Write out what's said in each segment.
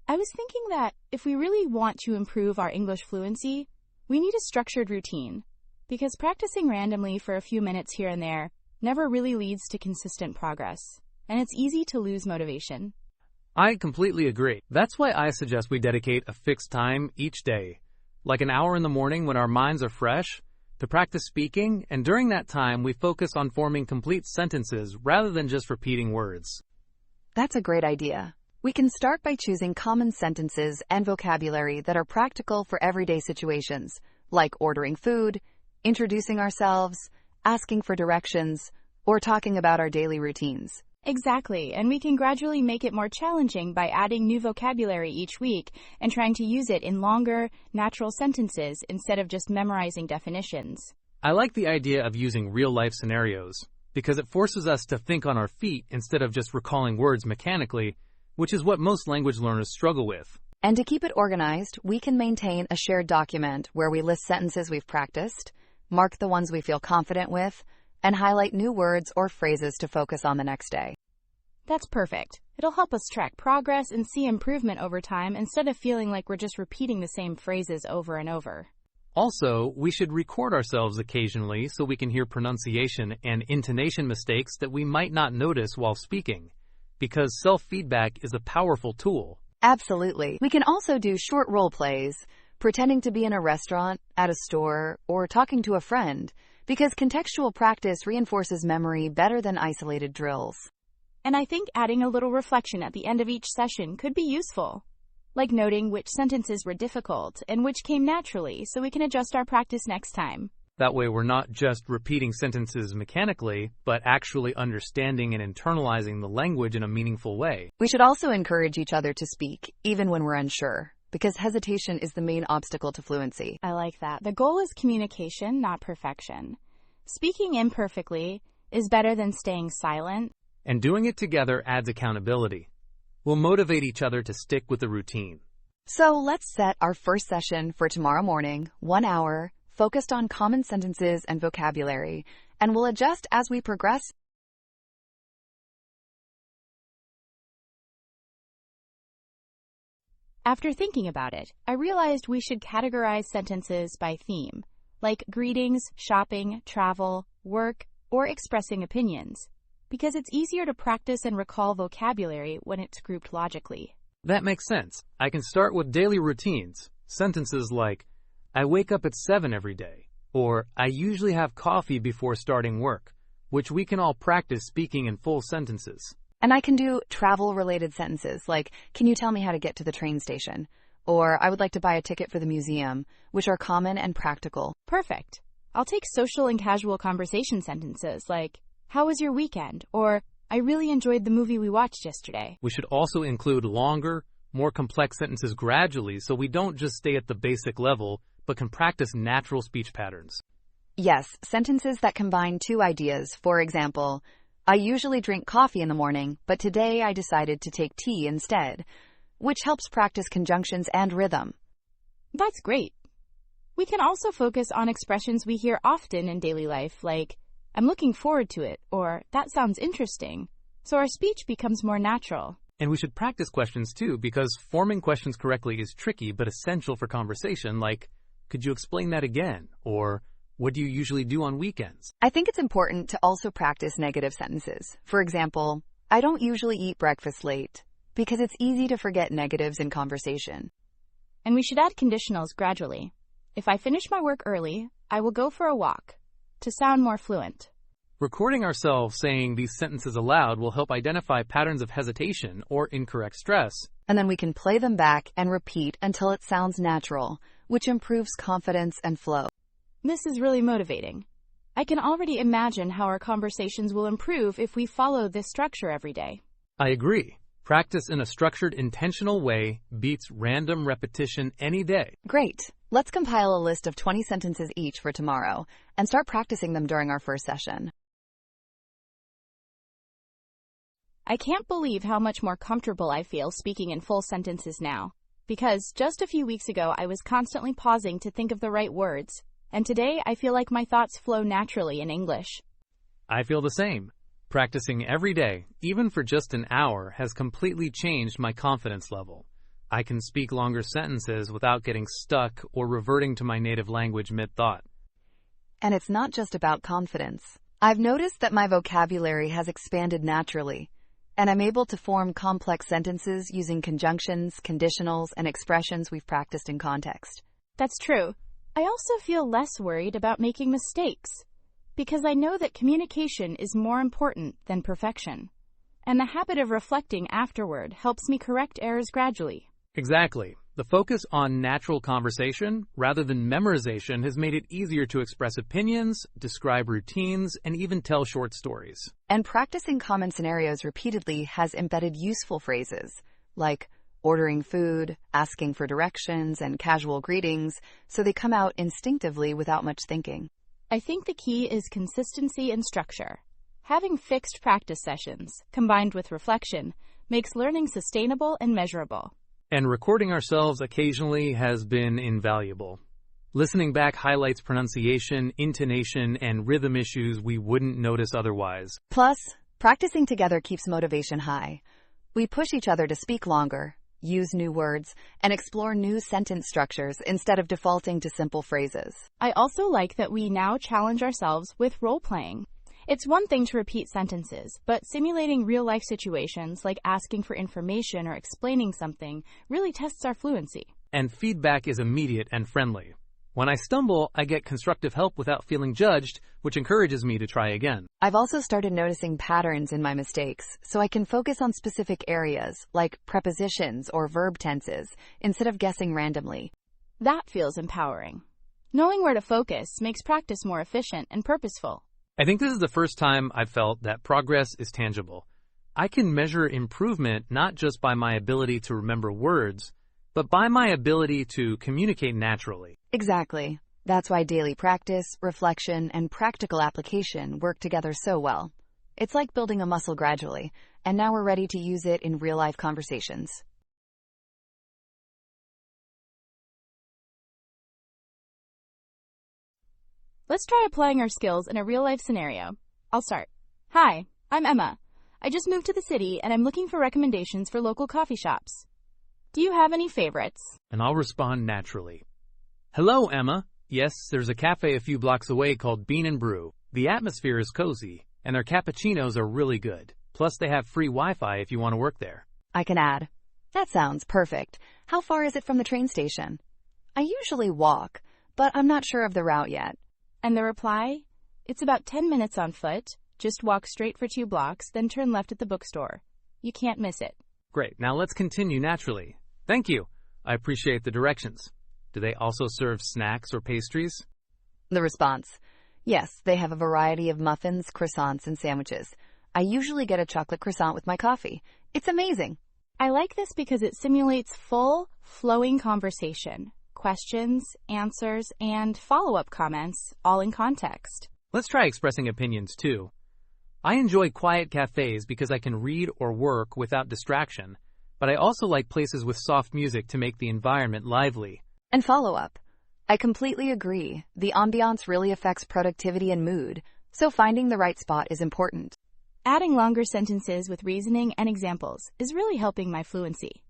I was thinking that if we really want to improve our English fluency, we need a structured routine, because practicing randomly for a few minutes here and there never really leads to consistent progress, and it's easy to lose motivation. I completely agree. That's why I suggest we dedicate a fixed time each day, like an hour in the morning when our minds are fresh, to practice speaking, and during that time we focus on forming complete sentences rather than just repeating words. That's a great idea. We can start by choosing common sentences and vocabulary that are practical for everyday situations, like ordering food, introducing ourselves, asking for directions, or talking about our daily routines. Exactly, and we can gradually make it more challenging by adding new vocabulary each week and trying to use it in longer, natural sentences instead of just memorizing definitions. I like the idea of using real-life scenarios, because it forces us to think on our feet instead of just recalling words mechanically, which is what most language learners struggle with. And to keep it organized, we can maintain a shared document where we list sentences we've practiced, mark the ones we feel confident with, and highlight new words or phrases to focus on the next day. That's perfect. It'll help us track progress and see improvement over time instead of feeling like we're just repeating the same phrases over and over. Also, we should record ourselves occasionally so we can hear pronunciation and intonation mistakes that we might not notice while speaking, because self-feedback is a powerful tool. Absolutely. We can also do short role plays, pretending to be in a restaurant, at a store, or talking to a friend, because contextual practice reinforces memory better than isolated drills. And I think adding a little reflection at the end of each session could be useful, like noting which sentences were difficult and which came naturally so we can adjust our practice next time. That way we're not just repeating sentences mechanically, but actually understanding and internalizing the language in a meaningful way. We should also encourage each other to speak, even when we're unsure, because hesitation is the main obstacle to fluency. I like that. The goal is communication, not perfection. Speaking imperfectly is better than staying silent. And doing it together adds accountability. We'll motivate each other to stick with the routine. So let's set our first session for tomorrow morning, 1 hour, focused on common sentences and vocabulary, and we'll adjust as we progress. After thinking about it, I realized we should categorize sentences by theme, like greetings, shopping, travel, work, or expressing opinions, because it's easier to practice and recall vocabulary when it's grouped logically. That makes sense. I can start with daily routines. Sentences like, I wake up at 7 every day, or I usually have coffee before starting work, which we can all practice speaking in full sentences. And I can do travel-related sentences like, can you tell me how to get to the train station? Or I would like to buy a ticket for the museum, which are common and practical. Perfect. I'll take social and casual conversation sentences like, how was your weekend? Or, I really enjoyed the movie we watched yesterday. We should also include longer, more complex sentences gradually so we don't just stay at the basic level, but can practice natural speech patterns. Yes, sentences that combine two ideas. For example, I usually drink coffee in the morning, but today I decided to take tea instead, which helps practice conjunctions and rhythm. That's great. We can also focus on expressions we hear often in daily life, like, I'm looking forward to it, or that sounds interesting, so our speech becomes more natural. And we should practice questions too, because forming questions correctly is tricky but essential for conversation, like, could you explain that again? Or, what do you usually do on weekends? I think it's important to also practice negative sentences. For example, I don't usually eat breakfast late, because it's easy to forget negatives in conversation. And we should add conditionals gradually. If I finish my work early, I will go for a walk, to sound more fluent. Recording ourselves saying these sentences aloud will help identify patterns of hesitation or incorrect stress. And then we can play them back and repeat until it sounds natural, which improves confidence and flow. This is really motivating. I can already imagine how our conversations will improve if we follow this structure every day. I agree. Practice in a structured, intentional way beats random repetition any day. Great. Let's compile a list of 20 sentences each for tomorrow and start practicing them during our first session. I can't believe how much more comfortable I feel speaking in full sentences now, because just a few weeks ago I was constantly pausing to think of the right words, and today I feel like my thoughts flow naturally in English. I feel the same. Practicing every day, even for just an hour, has completely changed my confidence level. I can speak longer sentences without getting stuck or reverting to my native language mid-thought. And it's not just about confidence. I've noticed that my vocabulary has expanded naturally, and I'm able to form complex sentences using conjunctions, conditionals, and expressions we've practiced in context. That's true. I also feel less worried about making mistakes, because I know that communication is more important than perfection. And the habit of reflecting afterward helps me correct errors gradually. Exactly. The focus on natural conversation rather than memorization has made it easier to express opinions, describe routines, and even tell short stories. And practicing common scenarios repeatedly has embedded useful phrases, like ordering food, asking for directions, and casual greetings, so they come out instinctively without much thinking. I think the key is consistency and structure. Having fixed practice sessions, combined with reflection, makes learning sustainable and measurable. And recording ourselves occasionally has been invaluable. Listening back highlights pronunciation, intonation, and rhythm issues we wouldn't notice otherwise. Plus, practicing together keeps motivation high. We push each other to speak longer, use new words, and explore new sentence structures instead of defaulting to simple phrases. I also like that we now challenge ourselves with role-playing. It's one thing to repeat sentences, but simulating real-life situations like asking for information or explaining something really tests our fluency. And feedback is immediate and friendly. When I stumble, I get constructive help without feeling judged, which encourages me to try again. I've also started noticing patterns in my mistakes, so I can focus on specific areas, like prepositions or verb tenses, instead of guessing randomly. That feels empowering. Knowing where to focus makes practice more efficient and purposeful. I think this is the first time I've felt that progress is tangible. I can measure improvement not just by my ability to remember words, but by my ability to communicate naturally. Exactly. That's why daily practice, reflection, and practical application work together so well. It's like building a muscle gradually, and now we're ready to use it in real-life conversations. Let's try applying our skills in a real-life scenario. I'll start. Hi, I'm Emma. I just moved to the city and I'm looking for recommendations for local coffee shops. Do you have any favorites? And I'll respond naturally. Hello, Emma. Yes, there's a cafe a few blocks away called Bean and Brew. The atmosphere is cozy, and their cappuccinos are really good. Plus, they have free Wi-Fi if you want to work there. I can add. That sounds perfect. How far is it from the train station? I usually walk, but I'm not sure of the route yet. And the reply? It's about 10 minutes on foot. Just walk straight for 2 blocks, then turn left at the bookstore. You can't miss it. Great. Now let's continue naturally. Thank you. I appreciate the directions. Do they also serve snacks or pastries? The response: yes, they have a variety of muffins, croissants, and sandwiches. I usually get a chocolate croissant with my coffee. It's amazing. I like this because it simulates full, flowing conversation. Questions, answers, and follow-up comments, all in context. Let's try expressing opinions, too. I enjoy quiet cafes because I can read or work without distraction, but I also like places with soft music to make the environment lively. And follow-up: I completely agree. The ambiance really affects productivity and mood, so finding the right spot is important. Adding longer sentences with reasoning and examples is really helping my fluency.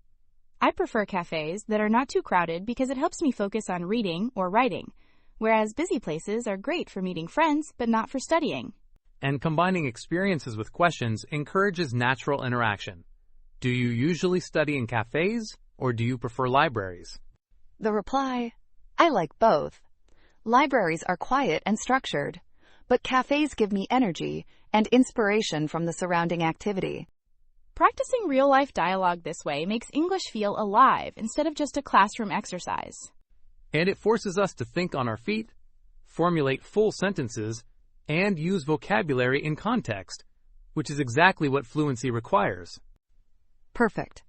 I prefer cafes that are not too crowded because it helps me focus on reading or writing, whereas busy places are great for meeting friends but not for studying. And combining experiences with questions encourages natural interaction. Do you usually study in cafes, or do you prefer libraries? The reply: I like both. Libraries are quiet and structured, but cafes give me energy and inspiration from the surrounding activity. Practicing real-life dialogue this way makes English feel alive instead of just a classroom exercise. And it forces us to think on our feet, formulate full sentences, and use vocabulary in context, which is exactly what fluency requires. Perfect.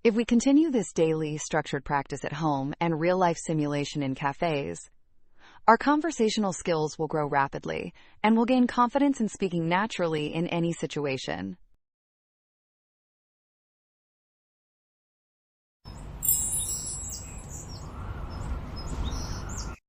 If we continue this daily, structured practice at home and real-life simulation in cafes, our conversational skills will grow rapidly, and we'll gain confidence in speaking naturally in any situation.